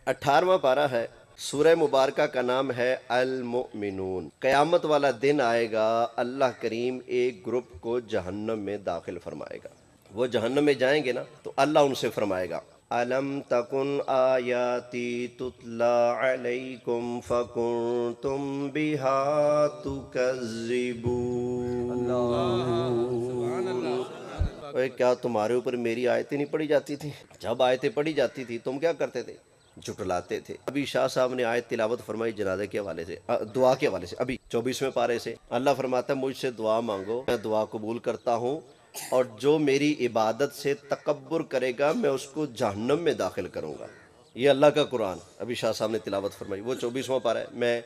18واں پارہ ہے، سورہ مبارکہ کا نام ہے المؤمنون۔ قیامت والا دن آئے گا، اللہ کریم ایک گروپ کو جہنم میں داخل فرمائے گا۔ وہ جہنم میں جائیں گے نا تو اللہ ان سے فرمائے گا أَلَمْ تَكُنْ آيَاتِي تُتْلَى عَلَيْكُمْ فَكُنْتُمْ بِهَا تُكَذِّبُونَ۔ اے کیا تمہارے اوپر میری آیتیں نہیں پڑھی جاتی تھی؟ جب آیتیں پڑھی جاتی تھی تم کیا کرتے تھے؟ جھٹلاتے تھے۔ ابھی شاہ صاحب نے آیت تلاوت فرمائی جنازے کے حوالے سے، دعا کے حوالے سے، ابھی 24ویں پارے سے۔ اللہ فرماتا ہے مجھ سے دعا مانگو، میں دعا قبول کرتا ہوں، اور جو میری عبادت سے تکبر کرے گا میں اس کو جہنم میں داخل کروں گا۔ یہ اللہ کا قرآن ابھی شاہ صاحب نے تلاوت فرمائی، وہ 24واں پارہ ہے، میں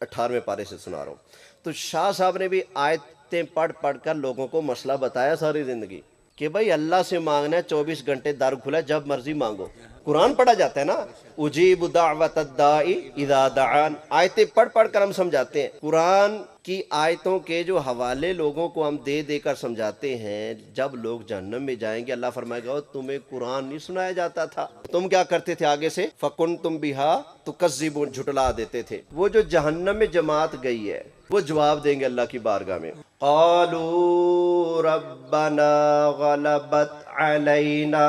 18ویں پارے سے سنا رہا ہوں۔ تو شاہ صاحب نے بھی آیتیں پڑھ پڑھ کر لوگوں کو مسئلہ بتایا ساری زندگی کہ بھائی اللہ سے مانگنا ہے، 24 گھنٹے در کھلا ہے، جب مرضی مانگو۔ قرآن پڑھا جاتا ہے نا، اجیب دعوت الداعی اذا دعان، آیتیں پڑھ پڑھ کر ہم سمجھاتے ہیں۔ قرآن کی آیتوں کے جو حوالے لوگوں کو ہم دے دے کر سمجھاتے ہیں، جب لوگ جہنم میں جائیں گے اللہ فرمائے گا تمہیں قرآن نہیں سنایا جاتا تھا، تم کیا کرتے تھے؟ آگے سے فَكُنْتُمْ بِهَا تُكَذِّبُونَ، جھٹلا دیتے تھے۔ وہ جو جہنم میں جماعت گئی ہے وہ جواب دیں گے اللہ کی بارگاہ میں، قالوا ربنا غلبت علینا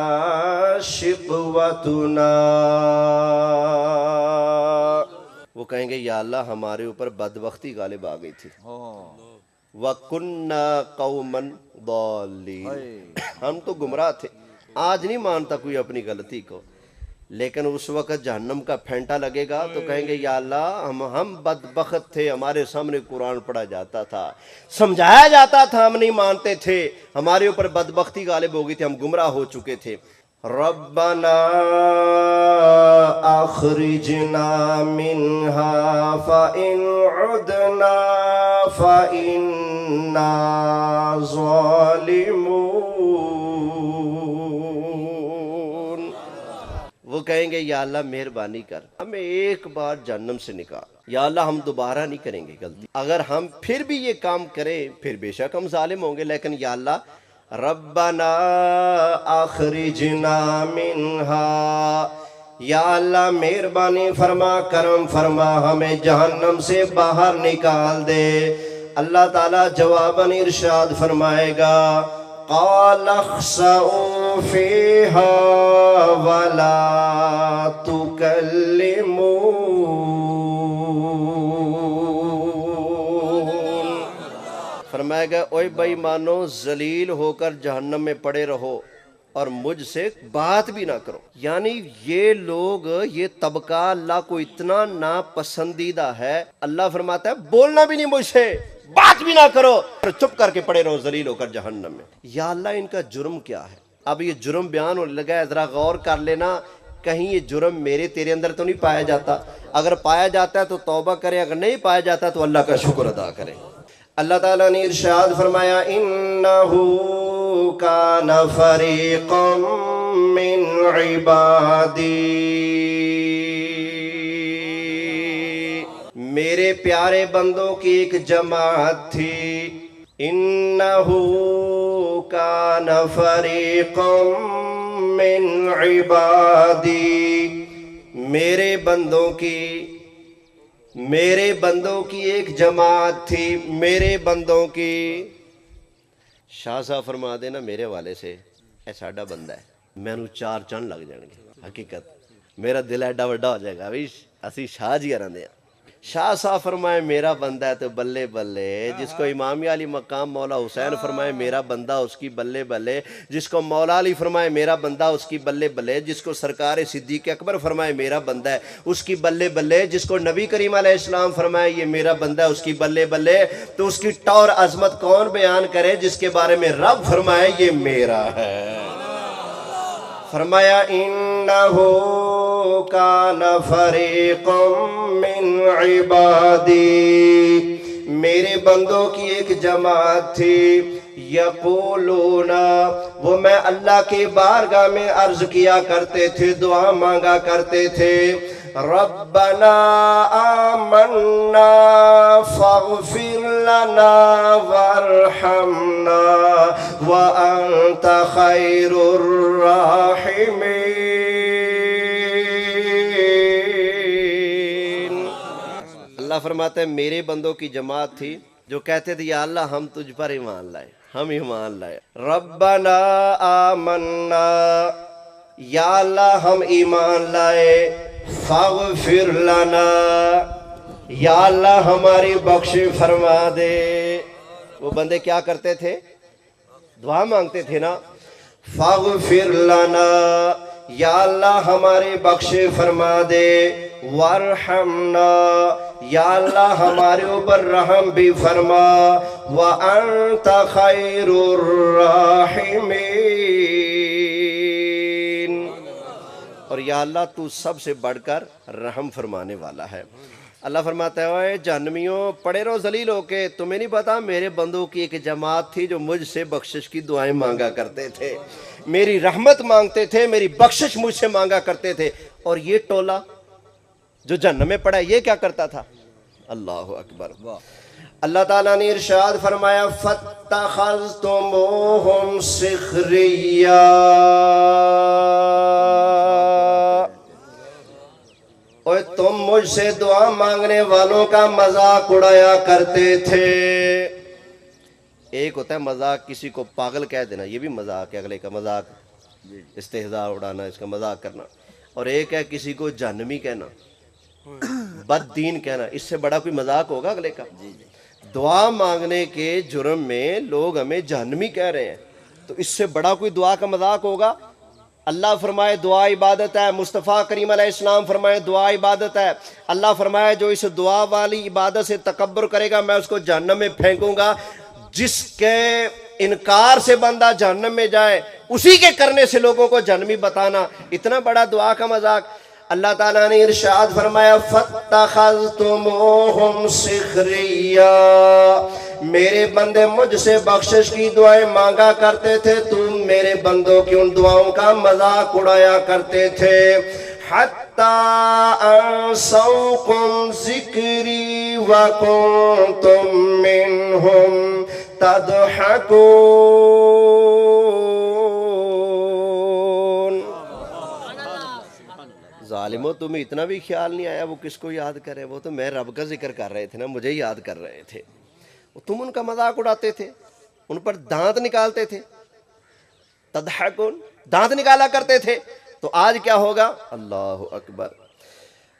شقوتنا، وہ کہیں گے یا اللہ ہمارے اوپر بدبختی غالب آ گئی تھی، وَكُنَّا قَوْمًا ضَالِّينَ، ہم تو گمراہ تھے۔ آج نہیں مانتا کوئی اپنی غلطی کو، لیکن اس وقت جہنم کا پھینٹا لگے گا تو کہیں گے یا اللہ ہم بدبخت تھے، ہمارے سامنے قرآن پڑھا جاتا تھا، سمجھایا جاتا تھا، ہم نہیں مانتے تھے، ہمارے اوپر بدبختی غالب ہو گئی تھی، ہم گمراہ ہو چکے تھے۔ ربنا اخرجنا منها فإن عدنا فإنا ظالمون، وہ کہیں گے یا اللہ مہربانی کر ہمیں ایک بار جہنم سے نکال، یا اللہ ہم دوبارہ نہیں کریں گے غلطی، اگر ہم پھر بھی یہ کام کریں پھر بے شک ہم ظالم ہوں گے، لیکن یا اللہ ربنا اخرجنا منها، یا اللہ مہربانی فرما کرم فرما ہمیں جہنم سے باہر نکال دے۔ اللہ تعالیٰ جواباً ارشاد فرمائے گا قال اخسئوا فيها ولا تكلمون، فرمائے گا اوے بھائی مانو ذلیل ہو کر جہنم میں پڑے رہو اور مجھ سے بات بھی نہ کرو۔ یعنی یہ لوگ، یہ طبقہ اللہ کو اتنا ناپسندیدہ ہے، اللہ فرماتا ہے بولنا بھی نہیں مجھ سے، بات بھی نہ کرو، اور چپ کر کے پڑے رہو ذلیل ہو کر جہنم میں۔ یا اللہ ان کا جرم کیا ہے؟ اب یہ جرم بیان ہونے لگا ہے، ذرا غور کر لینا، کہیں یہ جرم میرے تیرے اندر تو نہیں پایا جاتا؟ اگر پایا جاتا ہے تو توبہ کرے، اگر نہیں پایا جاتا تو اللہ کا شکر ادا کرے۔ اللہ تعالیٰ نے ارشاد فرمایا انہو کان فریقا من عبادی، میرے پیارے بندوں کی ایک جماعت تھی، انہو کان فریقا من عبادی، میرے بندوں کی ایک جماعت تھی، میرے بندوں کی۔ شاہ صاحب فرما دینا میرے والے سے اے ساڈا بندہ ہے، میں نو 4 چند لگ جان گے، حقیقت میرا دل ایڈا وڈا ہو جائے گا بھی اسی شاہ جی رہندے ہیں۔ شاہ صاحب فرمائے میرا بندہ ہے تو بلے بلے، جس کو امام علی مقام مولا حسین فرمائے میرا بندہ اس کی بلے بلے، جس کو مولا علی فرمائے میرا بندہ اس کی بلے بلے، جس کو سرکار صدیق اکبر فرمائے میرا بندہ ہے اس کی بلے بلے، جس کو نبی کریم علیہ السلام فرمائے یہ میرا بندہ ہے اس کی بلے بلے، تو اس کی ٹور عظمت کون بیان کرے جس کے بارے میں رب فرمائے یہ میرا ہے۔ فرمایا انہو کان فریق من عبادی، میرے بندوں کی ایک جماعت تھی، یقولون، وہ میں اللہ کی بارگاہ میں عرض کیا کرتے تھے، دعا مانگا کرتے تھے، ربنا آمنا فاغفر لنا وارحمنا وانت خیر الراحمین، اللہ فرماتے ہیں میرے بندوں کی جماعت تھی جو کہتے تھے یا اللہ ہم تجھ پر ایمان لائے، ہم ایمان لائے، ربنا آمنا، یا اللہ ہم ایمان لائے، فاغفر لنا، یا اللہ ہماری بخش فرما دے۔ وہ بندے کیا کرتے تھے؟ دعا مانگتے تھے نا، فاغفر لنا، یا اللہ ہماری بخش فرما دے، وارحمنا، یا اللہ ہمارے اوپر رحم بھی فرما، وانت خیر الراحمین، اور یا اللہ تو سب سے بڑھ کر رحم فرمانے والا ہے۔ اللہ فرماتا ہے اے جہنمیوں پڑے رہو ذلیل ہو کے، تمہیں نہیں پتا میرے بندوں کی ایک جماعت تھی جو مجھ سے بخشش کی دعائیں مانگا کرتے تھے، میری رحمت مانگتے تھے، میری بخشش مجھ سے مانگا کرتے تھے، اور یہ ٹولہ جو جہنم میں پڑا یہ کیا کرتا تھا؟ اللہ اکبر۔ اللہ تعالیٰ نے ارشاد فرمایا فَاتَّخَذْتُمُوهُمْ سِخْرِيًّا، اور تم مجھ سے دعا مانگنے والوں کا مذاق اڑایا کرتے تھے۔ ایک ہوتا ہے مذاق کسی کو پاگل کہہ دینا، یہ بھی مذاق ہے، اگلے کا مذاق، استہزاء اڑانا، اس کا مذاق کرنا، اور ایک ہے کسی کو جہنمی کہنا، بد دین کہنا، اس سے بڑا کوئی مذاق ہوگا اگلے کا؟ دعا مانگنے کے جرم میں لوگ ہمیں جہنمی کہہ رہے ہیں، تو اس سے بڑا کوئی دعا کا مذاق ہوگا؟ اللہ فرمائے دعا عبادت ہے، مصطفیٰ کریم علیہ السلام فرمائے دعا عبادت ہے، اللہ فرمائے جو اس دعا والی عبادت سے تکبر کرے گا میں اس کو جہنم میں پھینکوں گا۔ جس کے انکار سے بندہ جہنم میں جائے اسی کے کرنے سے لوگوں کو جہنمی بتانا، اتنا بڑا دعا کا مذاق۔ اللہ تعالیٰ نے ارشاد فرمایا فَاتَّخَذْتُمُوهُمْ سِخْرِيًّا، میرے بندے مجھ سے بخشش کی دعائیں مانگا کرتے تھے، تم میرے بندوں کی ان دعاؤں کا مذاق اڑایا کرتے تھے، حَتَّى أَنسَوْكُمْ ذِكْرِي وَكُنْتُمْ مِنْهُمْ تَضْحَكُونَ۔ ظالموں تمہیں اتنا بھی خیال نہیں آیا وہ کس کو یاد کرے؟ وہ تو میں رب کا ذکر کر رہے تھے نا، مجھے یاد کر رہے تھے، تم ان کا مذاق اڑاتے تھے، ان پر دانت نکالتے تھے، تضحکون، دانت نکالا کرتے تھے، تو آج کیا ہوگا؟ اللہ اکبر۔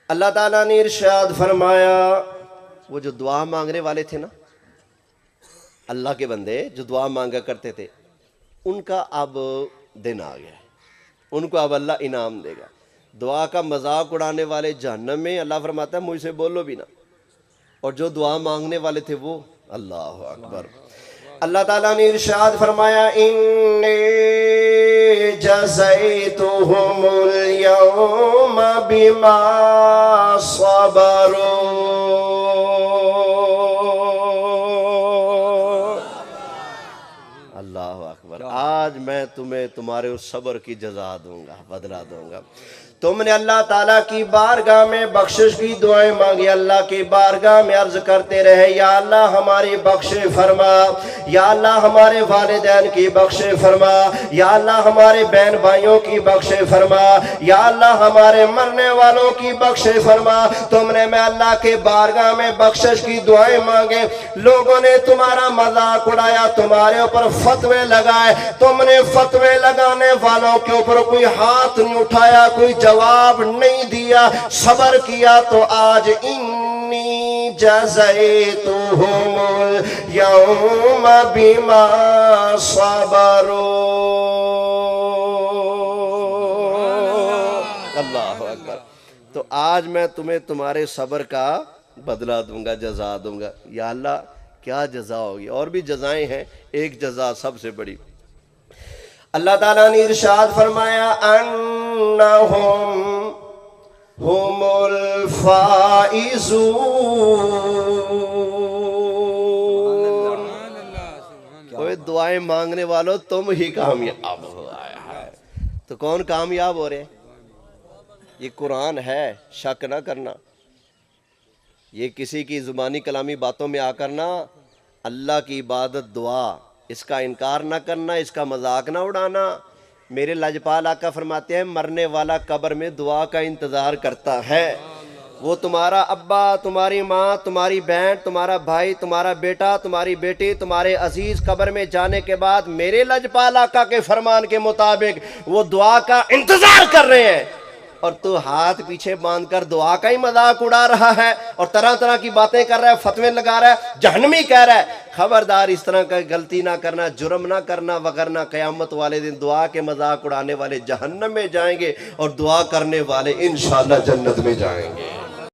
اللہ تعالیٰ نے ارشاد فرمایا وہ جو دعا مانگنے والے تھے نا، اللہ کے بندے جو دعا مانگا کرتے تھے، ان کا اب دن آ گیا، ان کو اب اللہ انعام دے گا۔ دعا کا مذاق اڑانے والے جہنم میں، اللہ فرماتا ہے مجھ سے بولو بھی نہ، اور جو دعا مانگنے والے تھے وہ، اللہ اکبر۔ اللہ تعالیٰ نے ارشاد فرمایا انی جزیتہم اليوم بما صبروا، اللہ اکبر، آج میں تمہیں تمہارے اس صبر کی جزا دوں گا، بدلہ دوں گا۔ تم نے اللہ تعالیٰ کی بارگاہ میں بخشش کی دعائیں مانگی، اللہ کی بارگاہ میں عرض کرتے رہے یا اللہ ہماری بخش فرما، یا اللہ ہمارے والدین کی بخش فرما، یا اللہ ہمارے بہن بھائیوں کی بخش فرما، یا اللہ ہمارے مرنے والوں کی بخش فرما۔ تم نے میں اللہ کے بارگاہ میں بخشش کی دعائیں مانگے، لوگوں نے تمہارا مذاق اڑایا، تمہارے اوپر فتوے لگائے، تم نے فتوے لگانے والوں کے اوپر کوئی ہاتھ نہیں اٹھایا، کوئی جواب نہیں دیا، صبر کیا، تو آج انی جزیتہم اليوم بما صبروا، اللہ اکبر، تو آج میں تمہیں تمہارے صبر کا بدلہ دوں گا، جزا دوں گا۔ یا اللہ کیا جزا ہوگی؟ اور بھی جزائیں ہیں، ایک جزا سب سے بڑی، اللہ تعالیٰ نے ارشاد فرمایا انہم ہم الفائزون، کوئی دعائیں مانگنے والوں تم ہی کامیاب ہو آیا ہے۔ تو کون کامیاب ہو رہے ہیں؟ یہ قرآن ہے، شک نہ کرنا، یہ کسی کی زبانی کلامی باتوں میں آ کرنا، اللہ کی عبادت دعا، اس کا انکار نہ کرنا، اس کا مذاق نہ اڑانا۔ میرے لاجپال آقا فرماتے ہیں مرنے والا قبر میں دعا کا انتظار کرتا ہے، وہ تمہارا ابا، تمہاری ماں، تمہاری بہن، تمہارا بھائی، تمہارا بیٹا، تمہاری بیٹی، تمہارے عزیز قبر میں جانے کے بعد میرے لجپال آقا کے فرمان کے مطابق وہ دعا کا انتظار کر رہے ہیں، اور تو ہاتھ پیچھے باندھ کر دعا کا ہی مذاق اڑا رہا ہے اور طرح طرح کی باتیں کر رہا ہے، فتوے لگا رہا ہے، جہنمی کہہ رہا ہے۔ خبردار اس طرح کا غلطی نہ کرنا، جرم نہ کرنا، وگرنہ قیامت والے دن دعا کے مذاق اڑانے والے جہنم میں جائیں گے اور دعا کرنے والے انشاءاللہ جنت میں جائیں گے۔